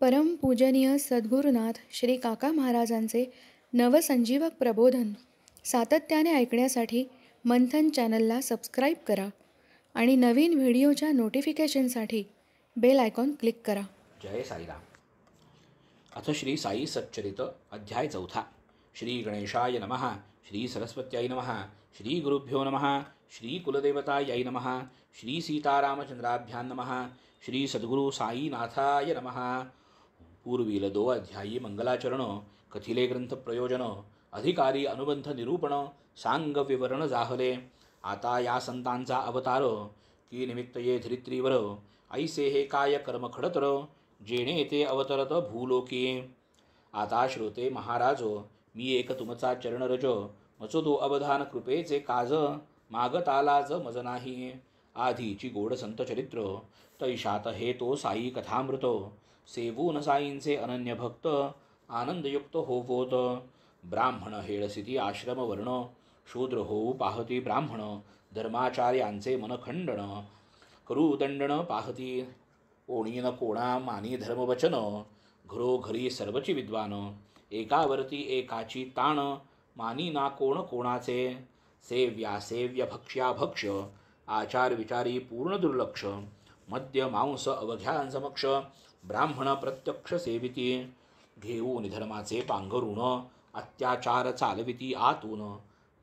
परमपूजनीय सद्गुरुनाथ श्री काका महाराजांचे नवसंजीवक प्रबोधन सातत्याने ऐकण्यासाठी मंथन चॅनलला सबस्क्राईब करा आणि नवीन व्हिडिओच्या नोटिफिकेशनसाठी बेल आयकॉन क्लिक करा. जय साईराम. अथ श्री साई सच्चरित अध्याय 4. श्री गणेशाय नमः. श्री सरस्वत्याय नमः. श्री गुरुभ्यो नमः. श्री कुलदेवतायै नमः. श्री सीतारामचंद्राभ्यां नमः. श्री सद्गुरु साईनाथाय नमः. पूर्वील 2 अध्यायी मंगलाचरण, कथिले ग्रंथ प्रयोजन, अधिकारी अनुबंध निरूपण, सांग विवरण जाहले. आता या संतांचा अवतार की निमित्त ये धरित्रीवर ऐसे हे काय कर्म खडतर जेणे ते अवतरत भूलोकी. आता श्रोते महाराजो, मी एक तुमचा चरणरज मचो तो अवधान कृपेचे काज मागतालाच मज नाही. आधीची गोड संत चरित्र तैशात हे तो साई कथामृत. सेवून साईंचे अनन्य भक्त आनंदयुक्त होवोत. ब्राह्मण हेळसिती आश्रम वर्ण शूद्र होऊ पाहती ब्राह्मण. धर्माचार्यांचे मनखंडन करू दंडन पाहती. कोणी न कोणा मानी धर्मवचन घरोघरी सर्वची विद्वान. एकावरती एकाची ताण मानी ना कोण कोणाचे. सेव्या सेव्य भक्ष्या भक्ष आचार विचारी पूर्ण दुर्लक्ष. मद्य मांस अवघ्यांसमक्ष ब्राह्मण प्रत्यक्ष सेविती. घेऊन धर्माचे पांघरून अत्याचार चालविती आतून.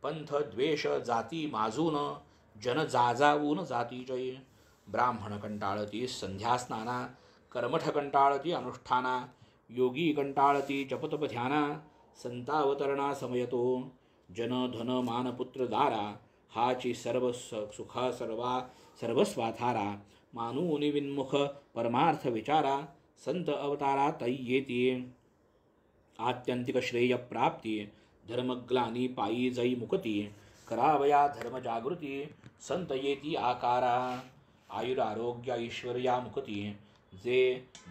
पंथ द्वेष जाती माजून जन जाजावून जाती जय. ब्राह्मण कंटाळती संध्या स्नाना कर्मठ कंटाळती अनुष्ठाना. योगी कंटाळती जपतप ध्याना संतावतरणा समयतो. जन धन मान पुत्र दारा हाची सर्व सुखा सर्वस्वाधारा. मानूनि विन्मुख परमार्थ विचारा संत अवतारा तै येती. आत्यंतिक श्रेय प्राप्ती धर्मग्लानी पायी जै मुक्ती. करावया धर्म जागृती संत येती आकारा. आयुरारोग्य ऐश्वर्या मुक्ती जे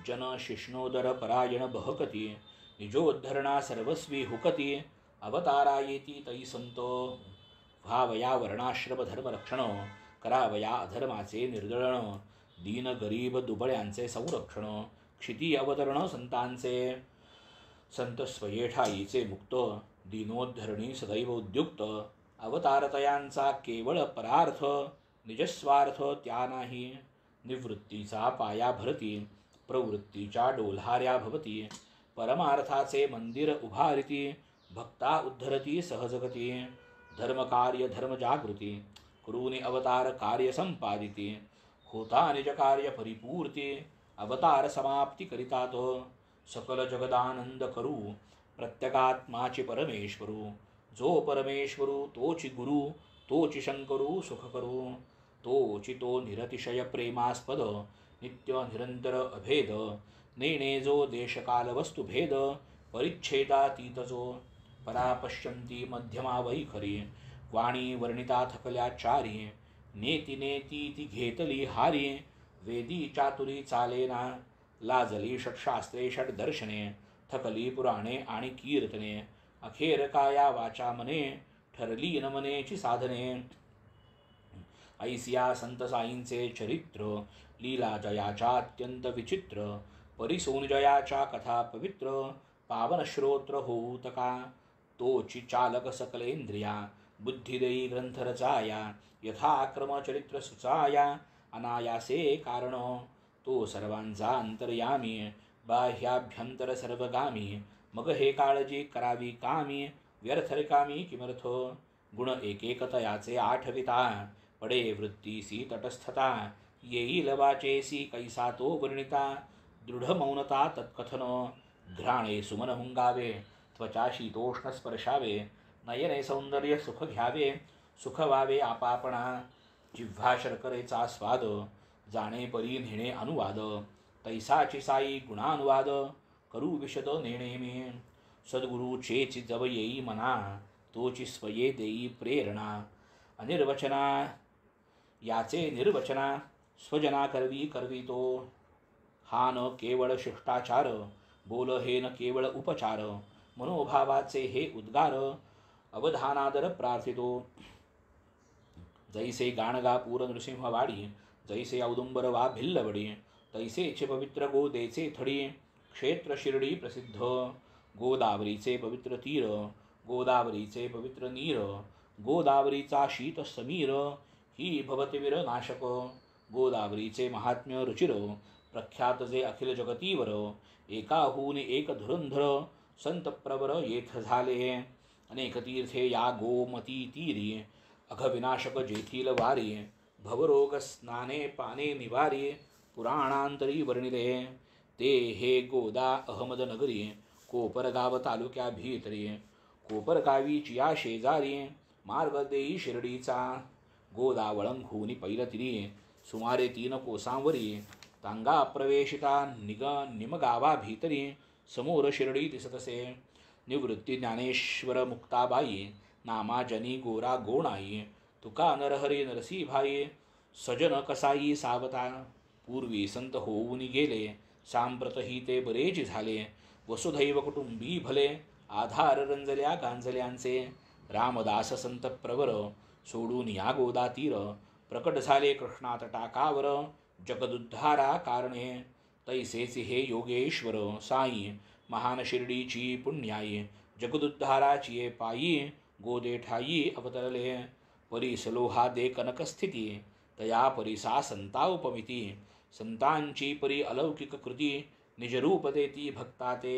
जन शिष्णोदर परायण बहकती. निजोद्धरणा सर्वस्वी हुकती अवतारा येती तै संतो. व्हावया वर्णाश्रम धर्मरक्षण करावया अधर्माचे निर्दळण. दीन गरीब दुबळ्यांचे संरक्षण क्षिती अवतरण संतांचे. संत स्वयेठाईचे मुक्त दीनोद्धरणी सदैव उद्युक्त. अवतारतयांचा केवळ परार्थ निजस्वार्थ त्या नाही. निवृत्तीचा पाया भरती प्रवृत्तीच्या डोल्हाऱ्या भवती. परमार्थाचे मंदिर उभारिती भक्ता उद्धरती सहजगती. धर्मकार्य धर्मजागृती करूनी अवतार कार्य संपादिती. होता निज कार्य परिपूर्ती अवतार समाप्ती करिता तो. सकल जगदानंद करू प्रत्यगात्माची परमेश्वरू. जो परमेश्वरू तोची गुरु तोची शंकरू सुख करू. तोची तो निरतिशय प्रेमास्पद नित्य निरंतर अभेद. नेणे जो देशकाल वस्तुभेद परिच्छेदातीत जो. परापश्यंती मध्यमा वैखरी वाणी वर्णिता थकल्या चारी. नेती नेती ती घेतली हारी वेदी चातुरी चालेना. लाजली षटशास्त्रे षटदर्शने थकली पुराणे आणि कीर्तने. अखेर काया वाचा मने ठरली न मनेची साधने. ऐसिया संत साईंचे चरित्र लीला जयाच्या अत्यंत विचित्र. परिसोन जयाच्या कथा पवित्र पावन श्रोत्र होऊतका. तोची चालक सकलेंद्रिया बुद्धिदेयी ग्रंथ रचाया. यथाक्रम चरित्र सुचाया अनायासे कारण. तो सर्वांचा अंतर्यामी बाह्याभ्यंतर सर्वगामी. मग हे काळजी करावी कामी व्यर्थ रिकामी किमर्थ. गुण एकेकतयाचे आठविता पडे वृत्तीसी तटस्थता. येईल वाचेसी कैसा तो वर्णिता दृढ मौनता तत्कथन. घ्राणे सुमन हुंगावे त्वचा शीतोष्ण स्पर्शावे. नयने सौंदर्य सुख घ्यावे सुख व्हावे आपापणा. जिव्हा शर्करेचा स्वाद जाणे परी नेणे अनुवाद. तैसाची साई गुणानुवाद करू विशद नेणे मी. सद्गुरूचेची जव येई मना तोची स्वये देई प्रेरणा. अनिर्वचना याचे निर्वचना स्वजना करवी करवी तो. हा न केवळ शिष्टाचार बोल हे न केवळ उपचार. मनोभावाचे हे उद्गार अवधानादर प्रार्थितो. जैसे गाणगापूर नृसिंहवाडी जैसे औदुंबर वा भिल्लवडी. तैसेचे पवित्र गोदेचे थडी क्षेत्र शिर्डी प्रसिद्ध, गोदावरीचे पवित्र तीर, गोदावरीचे पवित्र नीर, गोदावरीचा शीत समीर, ही भवतिवीर नाशक, गोदावरीचे महात्म्य रुचिर, प्रख्यात जे अखिल जगतीवर, एकाहून एक धुरंधर, संत प्रवर येथ झाले, अनेक तीर्थे या गोमती तीरी, अघविनाशक जेथील वारी, भवरोग स्नाने पाने निवारी, पुराणांतरी वर्णिले, ते हे गोदा अहमदनगरी, कोपरगाव तालुक्या भीतरी, कोपरगावीची या शेजारी, मार्ग देई शिर्डीचा, गोदा वळंखूनी पैलतिरी, सुमारे 3 कोसांवरी, तांगा प्रवेशिता निमगावा भीतरी, समोर शिर्डी दिसतसे, निवृत्ती ज्ञानेश्वर मुक्ताबाई, नामाजनी गोरा गोणाई, तुका नरहरी नरसीभाई, सजन कसाई सावता, पूर्वी संत होऊन गेले, सांप्रतही ते बरेच झाले, वसुधैव कुटुंबी भले, आधार रंजल्या गांजल्यांचे, रामदास संत प्रवर, सोडून या गोदा तीर, प्रकट झाले कृष्णा तटाकावर, जगदुद्धारा कारणे, तैसेच हे योगेश्वर साई, महान शिर्डीची पुण्याई, जगदुद्धाराची पायी, गोदे ठाई अवतरले, परिसलोहा दे कनकस्थिती, तया परिसा संता उपमिती, संतांची परी अलौकिक कृती, निजरूप देती भक्ता ते,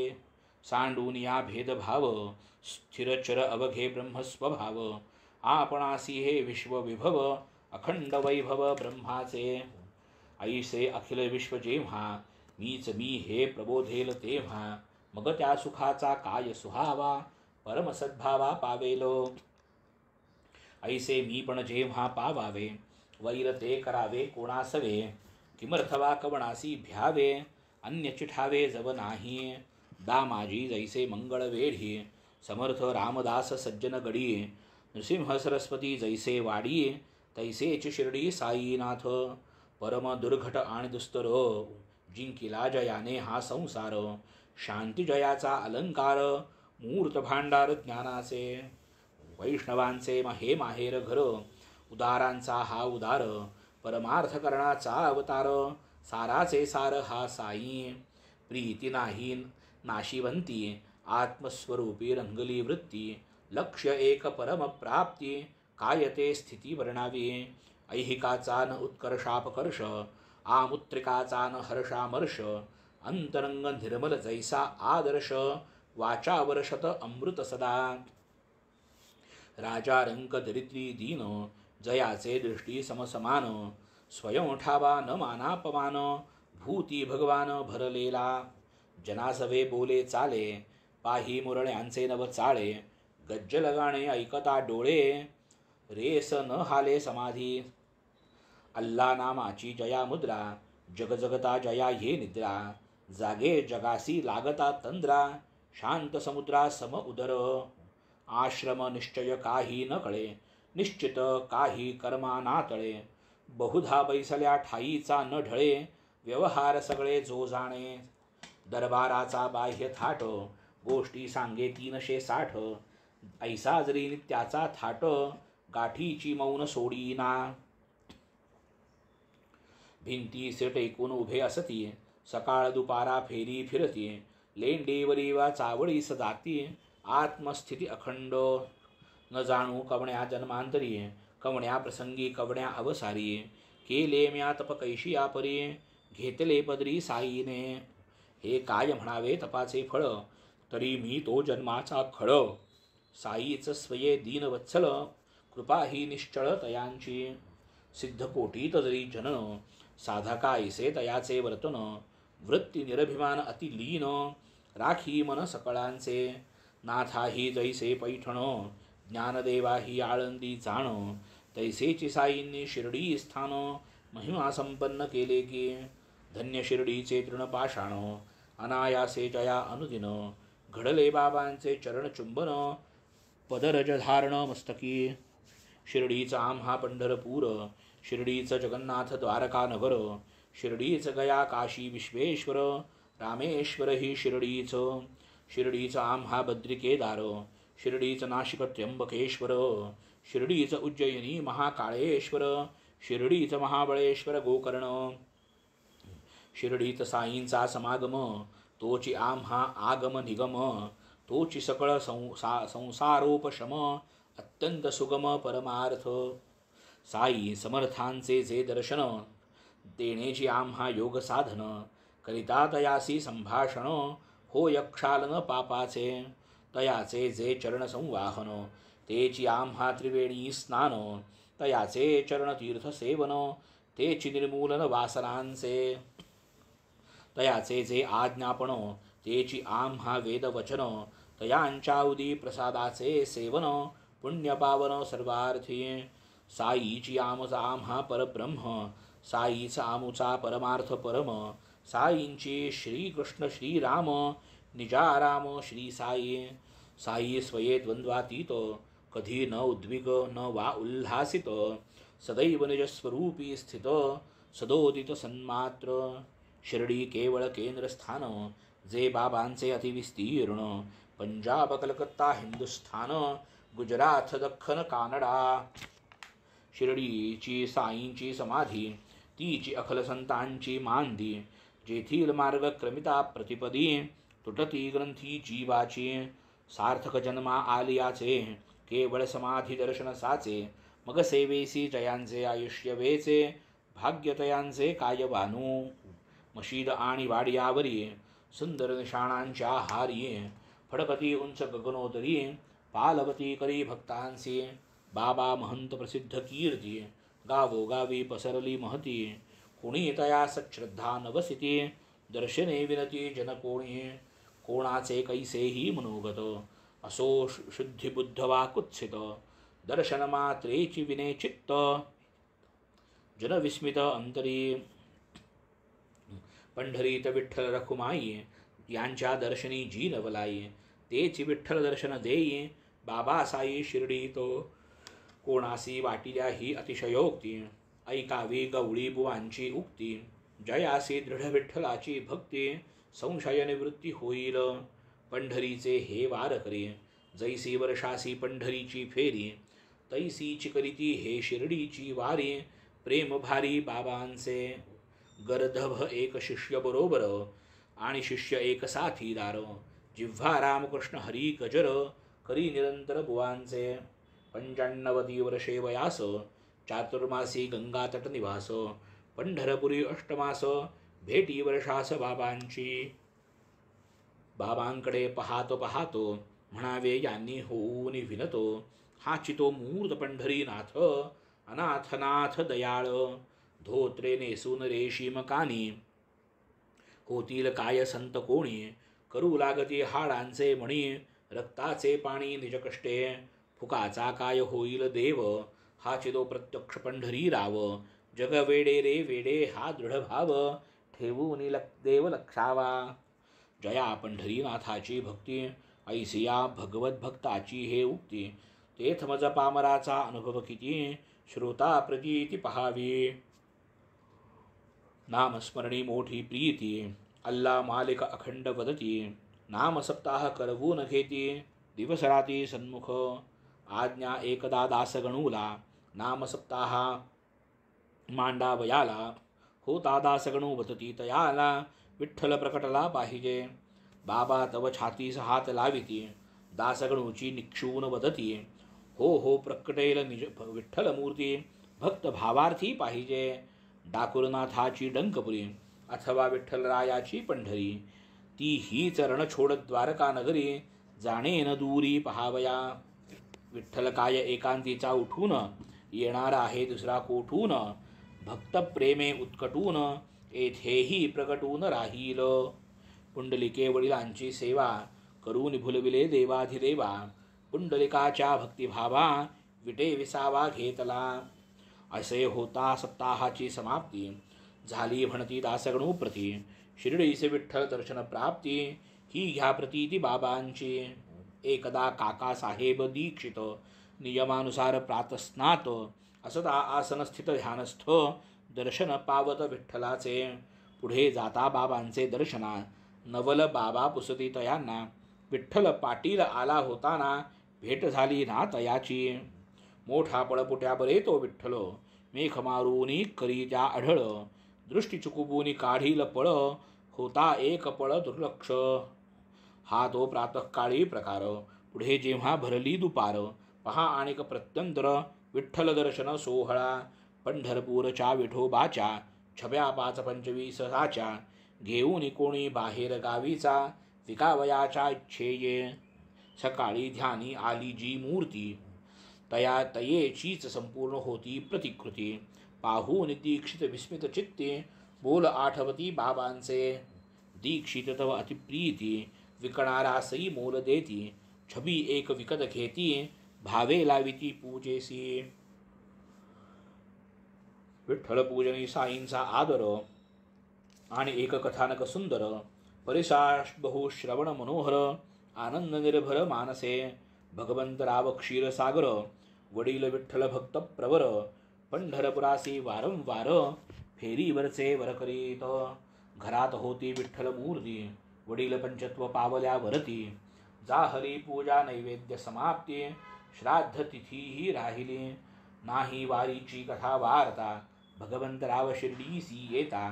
सांडून या भेदभाव, स्थिरचर अवघे ब्रह्मस्वभाव, आपणासी हे विश्वविभव, अखंड वैभव ब्रह्माचे, ऐसे अखिल विश्व जेव्हा, मीच मी हे प्रबोधेल तेव्हा, मग त्या सुखाचा काय सुहावा, परमसद्भावा पावेलो, ऐसे मी पण जेव्हा पावावे, वैर ते करावे कोणासवे, किमर्थवा कवणासी भ्यावे, अन्य चिठावे जव नाही, दामाजी जैसे मंगळ वेढी, समर्थ रामदास सज्जन गडी, नृसिंह सरस्वती जैसे वाडी, तैसेच शिर्डी साईनाथ, परम दुर्घट आणि दुस्तर, जिंकिला जयाने हा संसार, शांती जयाचा अलंकार, मूर्त भांडार ज्ञानाचे, वैष्णवांचे हे माहेर घर, उदारांचा हा उदार, परमार्थ करणाचा अवतार, साराचे सार हा साई, प्रीती नाही नाशिवंती, आत्मस्वरूपी रंगली वृत्ती, लक्ष्य एक परम प्राप्ती, काय ते स्थिती वर्णावी, ऐहिकाचा न उत्कर्षापकर्ष, आमुत्रिकाचा न हर्षामर्ष, अंतरंग निर्मल जैसा आदर्श, वाचा वर्षत अमृत सदा, राजा रंक दरिद्री दीन, जयाचे दृष्टी समसमान, स्वयं ठावा न मानापमान, भूती भगवान भरलेला, जनासवे बोले चाले, पाही मुरळ्यांचे नव चाळे, गज्जल गाणे ऐकता डोळे, रेस न हाले समाधी, अल्ला नामाची जया मुद्रा, जगजगता जया ये निद्रा, जागे जगासी लागता तंद्रा, शांत समुद्रा सम उदर, आश्रम निश्चय काही न कळे, निश्चित काही कर्मा नातळे, बहुधा बैसल्या ठाईचा न ढळे, व्यवहार सगळे जो जाणे, दरबाराचा बाह्य थाट, गोष्टी सांगे 360, ऐसा जरी नित्याचा थाट, गाठीची मौन सोडीना, भिंतीसे टेकून उभे असती, सकाळ दुपारा फेरी फिरती, लेंडीवरी वा चावळीस जाती, आत्मस्थिती अखंड, न जाणू कवण्या जन्मांतरी, कवण्या प्रसंगी कवण्या अवसारी, केले म्या तप कैशिया परी, घेतले पदरी साईने, हे काय म्हणावे तपाचे फळ, तरी मी तो जन्माचा खळ, साईच स्वये दीनवत्सल, कृपा ही निश्चळ तयांची, सिद्ध कोटीत जरी जनन, साधका ऐसे तयाचे वर्तन, वृत्ती निरभिमान अतिलीन, राखी मन सकळांचे, नाथाही जैसे पैठण, ज्ञानदेवाही आळंदी जाण, तैसेची साईंनी शिर्डी स्थान, महिमा संपन्न केले की, धन्य शिर्डीचे तृणपाषाण, अनायासे जया अनुदिन, घडले बाबांचे चरण चुंबन, पदरज धारण मस्तकी, शिर्डीचा आम्हा पंढरपूर, शिर्डीच जगन्नाथ द्वारका नगर, शिर्डीच गया काशी विश्वेश्वर, रामेश्वर ही शिर्डीच, शिर्डीच आम्हा बद्रिकेदार, शिर्डीच नाशिक त्र्यंबकेश्वर, शिर्डीच उज्जयिनी महाकाळेश्वर, शिर्डीच महाबळेश्वर गोकर्ण, शिर्डीत साईंचा समागम, तोची आम्हा आगम निगम, तोची सकळ संसारोपशम, अत्यंत सुगम परमार्थ. साई समर्थांचे जे दर्शन, देण्याची आम्हा योग साधन, करिता तयासी संभाषण, हो यक्षालन पापाचे. तयाचे जे चरण संवाहन, तेची आम्हा त्रिवेणी स्नान, तयाचे चरण तीर्थ सेवन, तेची निर्मूलन वासनांचे. तयाचे जे आज्ञापन, तेची आम्हा वेदवचन, तयांच्या उदी प्रसादाचे सेवन, पुण्य पावन सर्वार्थी. साईची आमचा आम्हा परब्रह्म, साईचा आमुचा परमार्थ परम. साईंची श्रीकृष्ण श्रीराम, निजाराम श्री साई. साई स्वये द्वंद्वातीत, कधी न उद्विग न वा उल्हासित, सदैव निजस्वरूपी स्थित, सदोदित सन्मात्र. शिर्डी केवळ केंद्रस्थान, जे बाबांचे अतिविस्तीर्ण, पंजाब कलकत्ता हिंदुस्थान, गुजरात दख्खन कानडा. शिर्डीची साईंची समाधी, तीची अखल संतांची मांदी, जेथील मार्ग क्रमिता प्रतिपदी, तुटती ग्रंथी जीवाची. सार्थक जन्मा आलियाचे, केवळ समाधी दर्शन साचे, मग सेवेसी जयांचे आयुष्य वेचे, भाग्यतयांचे काय भानू. मशीद आणि वाडियावरी, सुंदर निशाणांच्या हारी, फडकती उंच गगनोदरी, पालवती करी भक्तांसी. बाबा महंत प्रसिद्ध कीर्ती, गावोगावी पसरली महती, कोणी तया सच्छ्रद्धा नवसिती, दर्शने विनती जन कोणी. कोणाचे कैसेही मनोगत, असो शुद्धिबुद्ध वा कुत्सित, दर्शन मात्रेची विने चित्त, जनविस्मित अंतरी. पंढरीत विठ्ठल रखुमाई, यांच्या दर्शनी जी नवलाई, तेची विठ्ठल दर्शन देई, बाबा साई शिर्डीतो. कोणासी वाटिल्या ही अतिशयोक्ती, ऐकावी गवळी बुवांची उक्ती, जयासी दृढ विठ्ठलाची भक्ती, संशय निवृत्ती होईल. पंढरीचे हे वारकरी, जैसी वर्षासी पंढरीची फेरी, तैसीची करीती हे शिर्डीची वारी. प्रेम भारी बाबांचे, गर्दभ एक शिष्य बरोबर, आणि शिष्य एक साथीदार. जिव्हा रामकृष्ण हरी गजर, करी निरंतर बुवांचे. 95 वर्षे वयास, चातुर्मासी गंगातट निवास, पंढरपुरी अष्टमास, भेटी वर्षास बाबांची. बाबांकडे पाहातो पाहातो, म्हणावे यांनी होऊन विनतो, हाची तो मूर्त पंढरीनाथ, अनाथनाथ दयाळ. धोत्रे नेसून रेशीम कानी, होतील काय संत कोणी, करू लागती हाडांचे मणी, रक्ताचे पाणी निज कष्टे, फुकाचा काय होईल देव, हाची तो प्रत्यक्ष पंढरी राव. जग वेडे रे वेडे हा दृढ भाव, ठेवून देव लक्षावा. जया पंढरीनाथाची भक्ती, ऐसिया भगवत भक्ताची हे उक्ती. तेथ मज पामराचा अनुभव किती, श्रोता प्रतीती पहावी. नामस्मरणी मोठी प्रीती, अल्ला मालिक अखंड वदती, नाम सप्ताह करवून घेती, दिवस राती सन्मुख. आज्ञा एकदा दासगणूला, नाम सप्ताह मांडावयाला, होता दासगणू वतती तयाला, विठ्ठल प्रकटला पाहिजे. बाबा तव छातीस हात लाविती, दासगणूची निक्षून वदती, हो हो प्रकटेल निज विठ्ठल मूर्ती, भक्त भावार्थी पाहिजे. डाकुरनाथाची डंकपुरी, अथवा विठ्ठलरायाची पंढरी, ती ही चरण छोड द्वारका नगरी, जाणे न दूरी पहावया. विठ्ठल काय एकांतीचा उठून, येणार आहे दुसरा कोठून, भक्त प्रेमे उत्कटून, येथेही प्रकटून राहील. पुंडलिके वडिलांची सेवा, करून भुलविले देवाधिदेवा, पुंडलिकाच्या भक्तिभावा, विटे विसावा घेतला. असे होता सप्ताहाची समाप्ती, झाली म्हणती दासगणू प्रती, शिर्डीचे विठ्ठल दर्शन प्राप्ती, ही घ्या प्रतीती बाबांची. एकदा काका साहेब दीक्षित, नियमानुसार प्रातस्नात, असता आसन स्थित ध्यानस्थ, दर्शन पावत विठ्ठलाचे. पुढे जाता बाबांचे दर्शना, नवल बाबा पुसती तयांना, विठ्ठल पाटील आला होताना, भेट झाली ना तयाची. मोठा पळपुट्या बरे तो विठ्ठल, मेख मारूनी करी त्या आढळ, दृष्टी चुकुबूनी काढील पळ, होता एक पळ दुर्लक्ष. हा तो प्रातःकाळी प्रकार. पुढे जेव्हा भरली दुपार, पहा आणिक प्रत्यंतर विठ्ठल दर्शन सोहळा. पंढरपूरच्या विठोबाच्या छब्या 525 घेऊन कोणी बाहेर गावीचा, विकावयाच्या इच्छेये. सकाळी ध्यानी आली जी मूर्ती, तयेचीच संपूर्ण होती प्रतिकृती. पाहून दीक्षित विस्मित चित्ते, बोल आठवती बाबांचे. दीक्षित तव अतिप्रीती, विकणारा सई मोल देती. छबी एक विकत घेती, भावे लाविती पूजेसी. विठ्ठल पूजनी साईंचा आदर आणि एक कथानक सुंदर. परिसाश बहुश्रवण मनोहर, आनंद निर्भर मानसे. भगवंत राव क्षीरसागर, वडील विठ्ठल भक्त प्रवर. पंढरपुरासी वारंवार, फेरीवरचे वर करीत. घरात होती विठ्ठल मूर्ती, वडील पंचत्व पावल्यावरती. जाहली पूजा नैवेद्य समाप्ती, श्राद्ध तिथीही राहिली. नाही वारीची कथा वार्ता, भगवंतराव शिर्डीसी येता.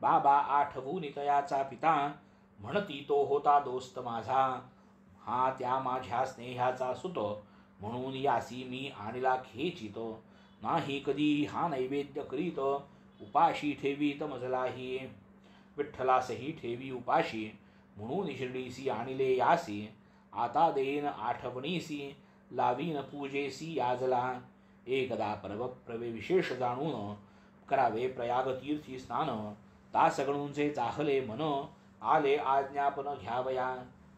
बाबा आठवून तयाचा पिता, म्हणती तो होता दोस्त माझा. हा त्या माझ्या स्नेहाचा सुत, म्हणून यासी मी आणला खेचितो. नाही कधी हा नैवेद्य करीत, उपाशी ठेवीत मजलाही. विठ्ठलासही ठेवी उपाशी, म्हणून शिर्डीसी आणले यासी. आता देईन आठवणीसी, लावीन पूजेसी याजला. एकदा प्रवे विशेष जाणून, करावे प्रयाग तीर्थी स्नान. दासगणूंचे चाहले मन, आले आज्ञापन घ्यावया.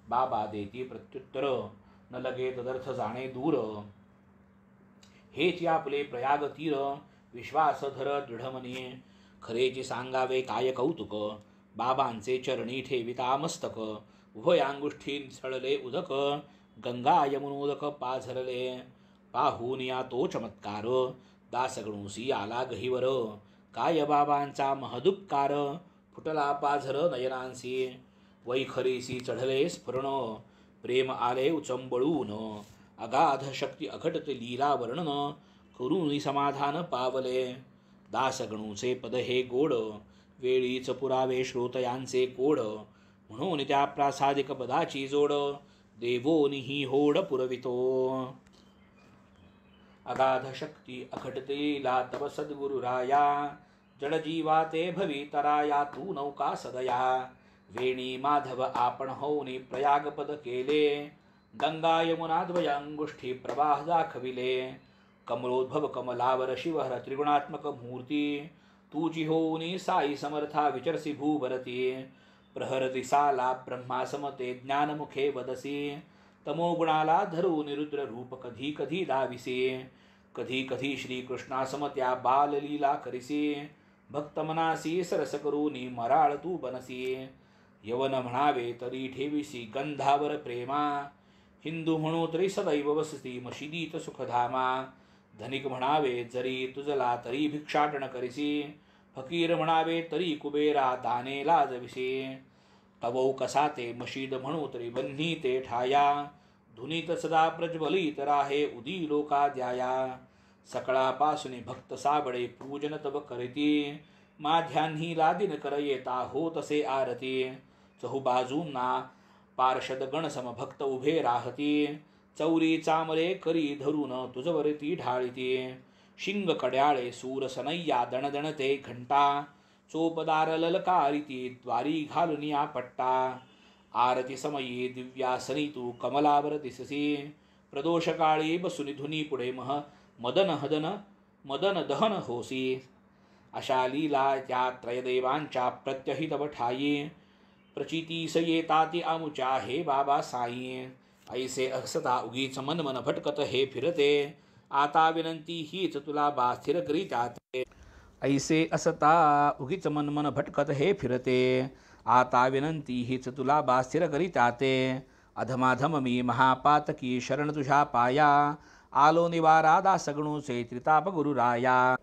बाबा देती प्रत्युत्तर, न लगे तदर्थ जाणे दूर. हेच आपले प्रयाग तीर, विश्वास धर दृढमने. खरेची सांगावे काय कौतुक, बाबांचे चरणी ठेविता मस्तक. उभयांगुष्ठी छळले उदक, गंगा यमुनोदक पाझरले. पाहून या तो चमत्कार, दासगणूसी आला गहिवर. काय बाबांचा महदुपकार, फुटला पाझर नयनांसी. वैखरीसी चढले स्फुरण, प्रेम आले उचंबळून. अगाध शक्ती अघटत लीला वर्णन, करून समाधान पावले. दासगणूचे पद हे गोड, वेळीच पुरावे श्रोतयांचे कोड. म्हणून त्या प्रासादिक पदाची जोड, देवोनिही होड पुरवितो. अगाध शक्ती अघटते लीला तव सद्गुरुराया. जडजीवा ते भवितराया, तू नौका सदया. वेणी माधव आपण होऊनी प्रयागपद केले. गंगा यमुना द्वयांगुष्ठी प्रवाह दाखविले. कमलोद्भव कमलावर शिवहर त्रिगुणात्मक मूर्ती. तुझी होऊनी साई समर्था विचरसी भूभरती. प्रहर दिसाला ब्रह्मा समते ज्ञानमुखे वदसी. तमोगुणाला धरून रुद्र रूप कधी कधी दाविसी. कधी कधी श्रीकृष्णा समत्या बाललीला करिसी. भक्त मनासी सरस करूनी मराळ तू बनसी. यवन म्हणावे तरी ठेविसी गंधावर प्रेमा. हिंदू म्हणू तरी सदैव वसती मशिदीत सुखधामा. धनिक म्हणावे जरी तुझला तरी भिक्षाटन करिसी. फकीर म्हणावे तरी कुबेरा दाने लाजविसी. तवौ कसा ते मशीद म्हणू तरी बन्ही ते ठाया. धुनीत सदा प्रज्वलित राहे उदी लोका द्याया. सकळापासून भक्त साबळे पूजन तव करीती. माध्यान्ही लादिन कर येता हो तसे आरती. चहुबाजूंना पार्षद गणसम भक्त उभे राहती. चौरी चामरे करी धरून तुझवरती ढाळीती. शिंग कड्याळे सूर सनय्या दणदणते घंटा. चोपदार ललकारिती द्वारी घालून या पट्टा. आरती समयी दिव्यासनी तू कमलावर दिससी. प्रदोष काळी बसुनी धुनी पुढे मदन दहन होसी. अशा लीला त्या त्रयदेवांच्या प्रत्यहितव ठाई. प्रचितीस येताती आमुच्या हे बाबा साई. ऐसे असता उगीच मन भटकत हे फिरते. आता विनंती हीच तुला बा स्थिर करीता ते. ऐसे असता उगीच मन भटकत हे फिरते. आता विनंती हीच तुला बा स्थिर करीता ते. अधमाधम मी महापातकी शरण तुझ्या पाया. आलो निवारा दासगणूचे त्रिताप गुरुराया.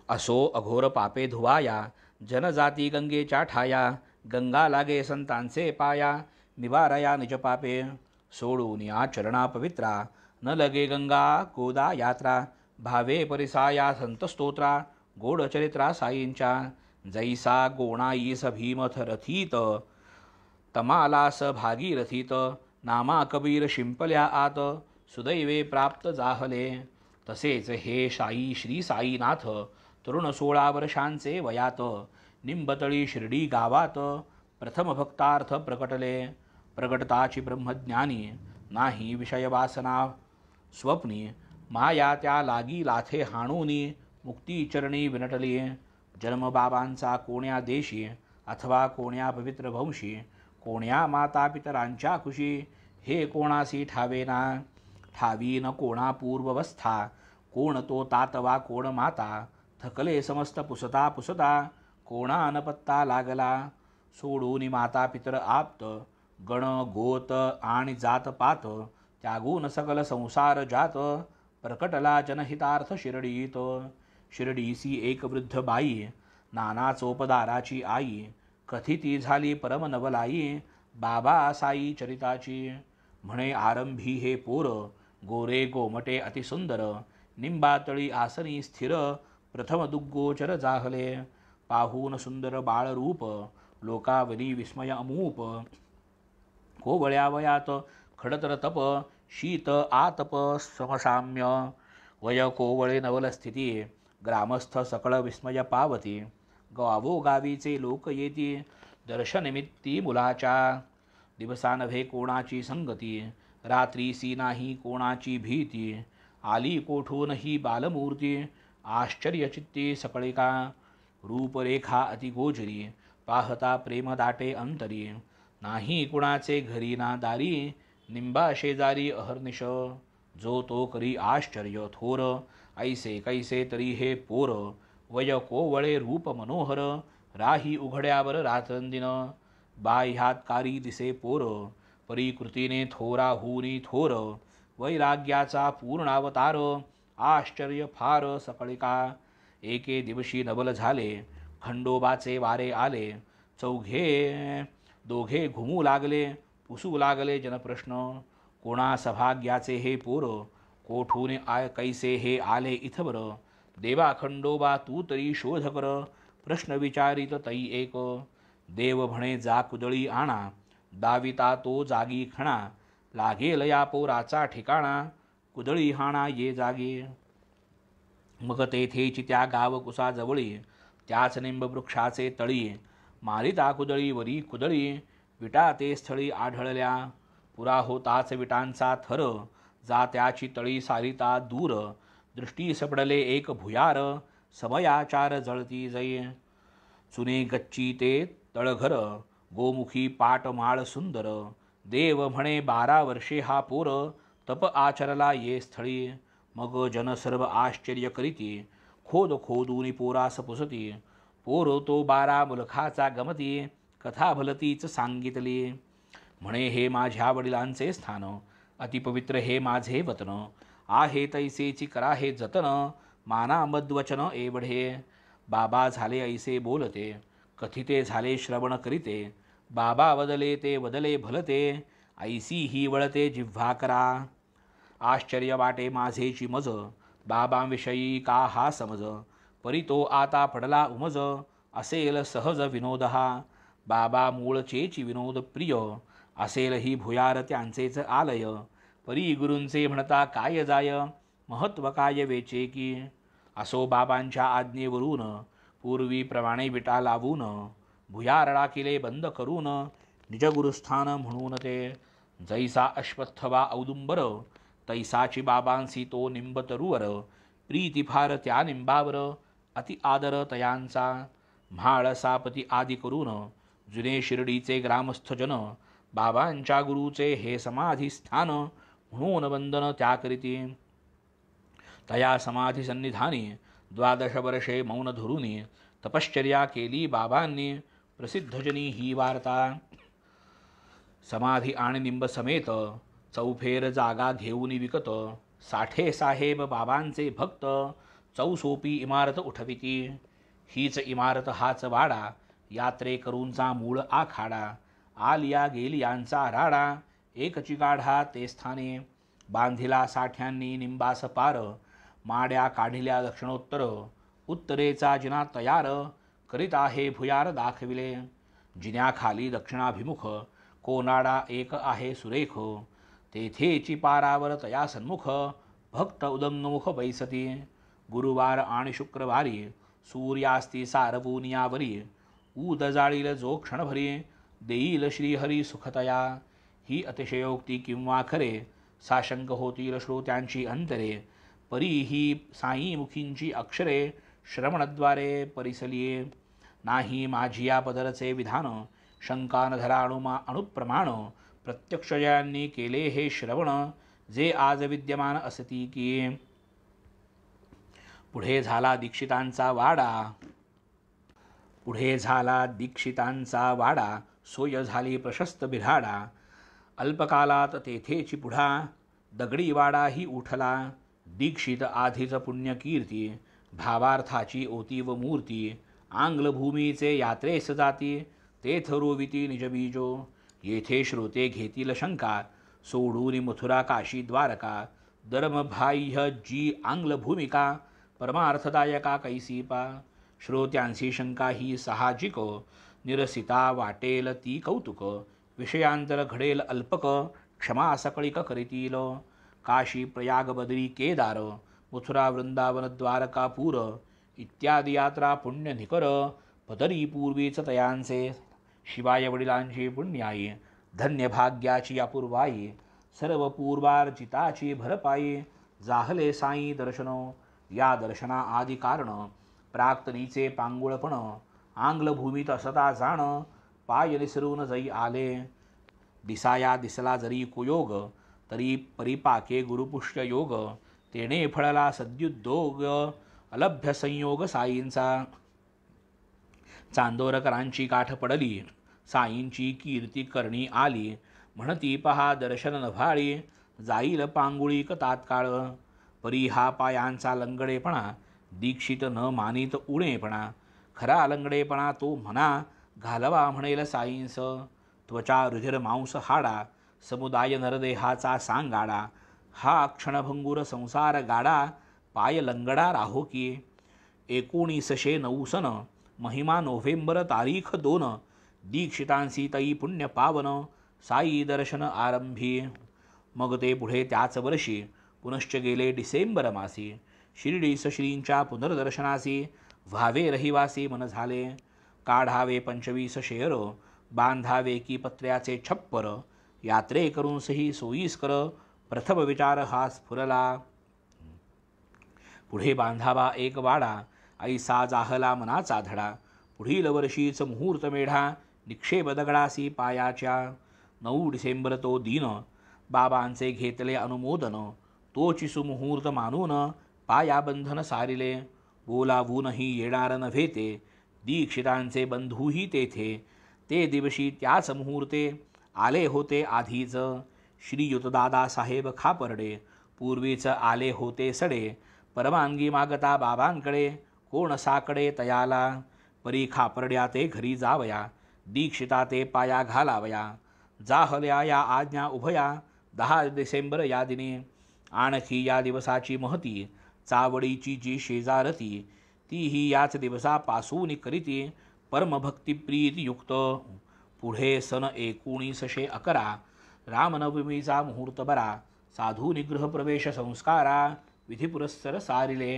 असो अघोर पापे धुवाया, जनजाती गंगेच्या ठाया. गंगा लागे संतांचे पाया, निवारया निज पापे. सोडून या चरणा पवित्रा, न लगे गंगा गोदा यात्रा. भावे परिसाया संत स्तोत्रा, गोड चरित्रा साईंच्या. जैसा गोणाईस भीमथ रथित तमालास भागीरथित नामा कबीर शिंपल्या आत सुदैवे प्राप्त जाहले. तसेच हे शाई श्री साईनाथ तरुण 16 वर्षांचे वयात निंबतळी शिर्डी गावात प्रथम भक्तार्थ प्रकटले. प्रगटताची ब्रह्मज्ञानी नाही विषय वासना स्वप्नी माया त्या लागी लाथे हाणूनी मुक्ती चरणी विनटली. जन्म बाबांचा कोण्या देशी अथवा कोण्या पवित्र वंशी कोण्या माता पितरांच्या कुशी हे कोणासी ठावेना. ठावी न कोणा पूर्वस्था कोण तो तातवा कोण माता थकले समस्त पुसता पुसता कोणा न पत्ता लागला. सोडून माता पितर आप्त गण गोत आणि जात पात त्यागून सकल संसार जात प्रकटला जनहितार्थ शिर्डीत. शिर्डीसी एक वृद्ध बाई नाना चोपदाराची आई कथिती झाली परम नवलाई. बाबा साई चरिताची म्हणे आरंभी हे पोर गोरे गोमटे अतिसुंदर निंबातळी आसनी स्थिर प्रथम दुग्गोचर जाहले. पाहून सुंदर बाळरूप लोकावरी विस्मय अमूप कोवळ्या वयात खडतर तप शीत आतप समसाम्य वय कोवळे नवल स्थिती ग्रामस्थ सकळ विस्मय पावती. गावोगावीचे लोक येती दर्शननिमित्ती मुलाच्या दिवसा नव्हे कोणाची संगती रात्रीसी नाही कोणाची भीती. आली कोठून ही बालमूर्ती आश्चर्यचित्ती सकळिका रूपरेखा अतिगोचरी पाहता प्रेम दाटे अंतरी. नाही कुणाचे घरी ना दारी निंबा शेजारी अहर्निश जो तो करी आश्चर्य थोर. ऐसे कैसे तरी हे पोर वय कोवळे रूप मनोहर राही उघड्यावर रात्रंदिन. बाह्यात कारी दिसे पोर परिकृतीने थोरा हुनी थोर वैराग्याचा पूर्णावतार आश्चर्य फार सकळिका. एके दिवशी नवल झाले खंडोबाचे वारे आले दोघे घुमू लागले पुसू लागले जनप्रश्न. कोणा सभाग्याचे हे पोर कोठून कैसे हे आले इथवर देवा खंडोबा तू तरी शोध कर. प्रश्न विचारित तई एक देव म्हणे जा कुदळी आणा दाविता तो जागी खणा लागेल या पोराचा ठिकाणा कुदळी हाणा ये जागी. मग तेथेची त्या गाव कुसाजवळी त्याच निंब वृक्षाचे तळी मारिता कुदळी वरी कुदळी विटा ते स्थळी आढळल्या. पुरा होताच विटांचा थर जा त्याची तळी सारिता दूर दृष्टी सपडले एक भुयार समयाचार जळती जई. चुने गच्ची ते तळघर गोमुखी पाटमाळ सुंदर देव म्हणे 12 वर्षे हा पोर तप आचरला ये स्थळी. मग जन सर्व आश्चर्य करीती खोद खोदूनी पोरास पुसती. पोर तो 12 मुलखाचा गमती कथा भलतीच सांगितली. म्हणे हे माझ्या वडिलांचे स्थान अतिपवित्र हे माझे वतन आहे तैसेची करा हे जतन माना मद्वचन एवढे. बाबा झाले ऐसे बोलते कथिते झाले श्रवण करीते. बाबा वदले ते वदले भलते ऐसी ही वळते जिव्हा करा. आश्चर्य वाटे माझेची मज बाबांविषयी का हा समज परी तो आता पडला उमज असेल सहज विनोद हा. बाबा मूळचेची विनोद प्रिय असेल ही भुयार त्यांचेच आलय. परी गुरूंचे म्हणता काय जाय महत्व काय वेचे की. असो बाबांच्या आज्ञेवरून पूर्वीप्रमाणे विटा लावून भुयार राखिले बंद करून निजगुरुस्थान म्हणून ते. जैसा अश्वत्थ वा औदुंबर तैसाची बाबांसी तो निंब तरुवर. प्रीती फार त्या निंबावर अति आदर तयांचा. म्हाळ सापती आदी करून जुने शिर्डीचे ग्रामस्थ जन बाबांच्या गुरुचे हे समाधिस्थान म्हणून वंदन त्याकरिती. तया समाधी सन्निधानी 12 वर्षे मौन धरुनी तपश्चर्या केली बाबांनी प्रसिद्धजनी ही वार्ता. समाधी आणि निंब समेत चौफेर जागा घेऊन विकत. साठे साहेब बाबांचे भक्त चौसोपी इमारत उठविती. हीच इमारत हाच वाडा यात्रेकरूंचा मूळ आखाडा. आलिया गेलियांचा राडा एकची गाढा ते स्थाने. बांधिला साठ्यांनी निंबास पार माड्या काढिल्या दक्षिणोत्तर. उत्तरेचा जिना तयार करीत आहे भुयार दाखविले. जिन्याखाली दक्षिणाभिमुख कोनाडा एक आहे सुरेख. तेथेची पारावर तया सन्मुख भक्त उदंगमुख बैसती. गुरुवार आणि शुक्रवारी सूर्यास्ती सारवूनियावरी. ऊद जाळील जो क्षणभरी देईल श्रीहरी सुखतया. ही अतिशयोक्ती किंवा खरे साशंक होतील श्रोत्यांची अंतरे. परी ही साईमुखींची अक्षरे श्रवणद्वारे परिसलिये. नाही माझी या पदरचे विधान शंका न धरा अनुप्रमाण. प्रत्यक्ष जयांनी केले हे श्रवण जे आज विद्यमान असती की. पुढे झाला दीक्षितांचा वाडा सोय झाली प्रशस्त बिऱ्हाडा. अल्पकालात तेथेची पुढा दगडी वाडाही उठला. दीक्षित आधीच पुण्यकीर्ती भावार्थाची ओती व मूर्ती. आंग्लभूमीचे यात्रेस जाती तेथ रोविती निजबीजो. येथे श्रोते घेतील शंका सोडून मथुरा काशी द्वारका. धर्मबाह्य जी आंग्ल भूमिका परमार्थदायका कैसीपा. श्रोत्यांशी शंका ही साहजिक निरसिता वाटेल ती कौतुक. विषयांतर घडेल अल्पक क्षमा सकळिक करीतील. काशी प्रयाग बदरी केदार मथुरा वृंदावन द्वारकापूर इत्यादी यात्रा पुण्य निकर. पदरी पूर्वीच तयांचे शिवाय वडिलांची पुण्याई. धन्य भाग्याची अपूर्वाई सर्व पूर्वार्जिताची भरपाई. जाहले साई दर्शन या दर्शना आदी कारण. प्राक्तनीचे पांगुळपण आंग्लभूमीत असता जाण. पाय निसरून जई आले दिसाया दिसला जरी कुयोग. तरी परिपाके गुरुपुष्य योग. तेने फळला सद्युद्योग अलभ्य संयोग साईंचा. चांदोरकरांची गाठ पडली साईंची कीर्ती करणी आली. म्हणती पहा दर्शन नभाळी जाईल पांगुळीक तात्काळ. परी हा पायांचा लंगडेपणा दीक्षित न मानित उणेपणा. खरा लंगडेपणा तो म्हणा घालवा म्हणेल साईंस. त्वचा रुधिर मांस हाडा समुदाय नरदेहाचा सांगाडा. हा क्षणभंगुर संसार गाडा पाय लंगडा राहो की. 1909 सन महिमा नोव्हेंबर तारीख 2. दीक्षितांसी तई पुण्य पावन साई दर्शन आरंभी. मग ते पुढे त्याच वर्षी पुनश्च गेले डिसेंबर मासी. शिर्डीस श्रींच्या पुनर्दर्शनासी व्हावे रहिवासी मन झाले. काढावे 25 शेर बांधावे की पत्र्याचे छप्पर. यात्रे करून सही सोयीस्कर प्रथम विचार हा स्फुरला. पुढे बांधावा एक वाडा ऐसा जाहला मनाचा धडा. पुढील वर्षीच मुहूर्त मेढा निक्षेप दगडासी पायाच्या. 9 डिसेंबर तो दिन बाबांचे घेतले अनुमोदन. तोची सुमुहूर्त मानून पायाबंधन सारिले. बोलावूनही येणार नव्हे ते दीक्षितांचे बंधूही तेथे. ते दिवशी त्याच मुहूर्ते आले होते आधीच. श्रीयुत दादासाहेब खापर्डे पूर्वीच आले होते सडे. परवानगी मागता बाबांकडे कोण साकडे तयाला. परी खापर्ड्या ते घरी जावया दीक्षिता ते पाया घालावया. जाहल्या या आज्ञा उभया 10 डिसेंबर या दिनी. आणखी या दिवसाची महती चावडीची जी शेजारती तीही याच दिवसापासून करीती परमभक्तिप्रीतियुक्त. पुढे सन 1911 रामनवमीचा मुहूर्त बरा. साधू निग्रह प्रवेश संस्कारा विधिपुरस्सर सारिले.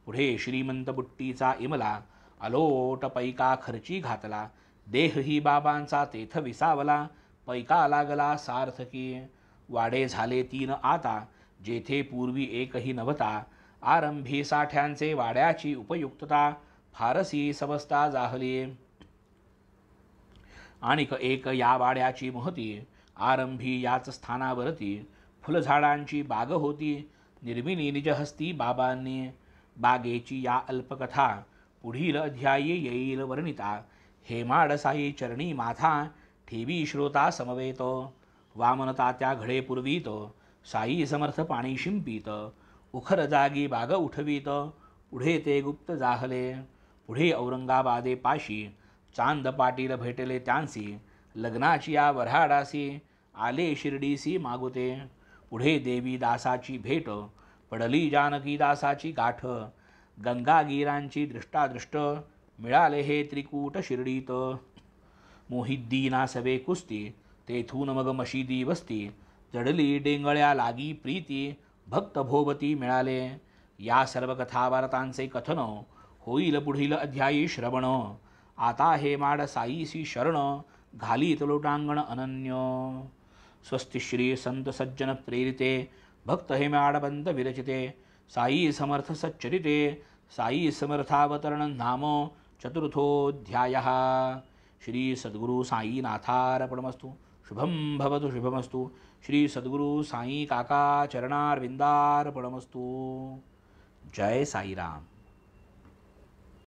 पुढे श्रीमंत बुट्टीचा इमला अलोट पैका खर्ची घातला. देहही बाबांचा तेथ विसावला. पैका लागला सार्थकी. वाडे झाले 3 आता जेथे पूर्वी एकही नव्हता. आरंभी साठ्यांचे वाड्याची उपयुक्तता फारसी समजता जाहली. आणिक एक या वाड्याची महती. आरंभी याच स्थानावरती फुलझाडांची बाग होती. निर्मिली निजहस्ती बाबांनी. बागेची या अल्पकथा पुढील अध्यायी येईल वर्णिता. हेमाड साई चरणी माथा ठेवी श्रोता समवेत. वामन तात्या घडे पूर्वीत साई समर्थ पाणी शिंपीत. उखर जागी बाग उठवीत पुढे ते गुप्त जाहले. पुढे औरंगाबादे पाशी चांद पाटील भेटले त्यांसी. लग्नाची या वऱ्हाडासी आले शिर्डीसी मागुते. पुढे देवी दासाची भेट पडली जानकी दासाची गाठ. गंगागीरांची दृष्टादृष्ट मिळाले हे त्रिकूट शिर्डीत. मोहिद्दीना सवे कुस्ती, तेथून मग मशिदी वस्ती. जडली डेंगळ्या लागी प्रीती, भक्त भोवती मिळाले. या सर्व कथा वार्तांचे कथन, होईल पुढील अध्यायी श्रवण. आता हे माड साईसी शरण, घालीत लोटांगण अनन्य. स्वस्ति श्री संत सज्जन प्रेरिते, भक्त हे माडबंद विरचिते. साई समर्थ सच्चरिते, साई समर्थावतरण नाम चतुर्थोऽध्यायः. श्री सद्गुरु साईनाथार्पणमस्तु. शुभम भवतु शुभमस्तु. श्री सद्गुरु साई काका चरणारविंदार्पणमस्तु. जय साईराम.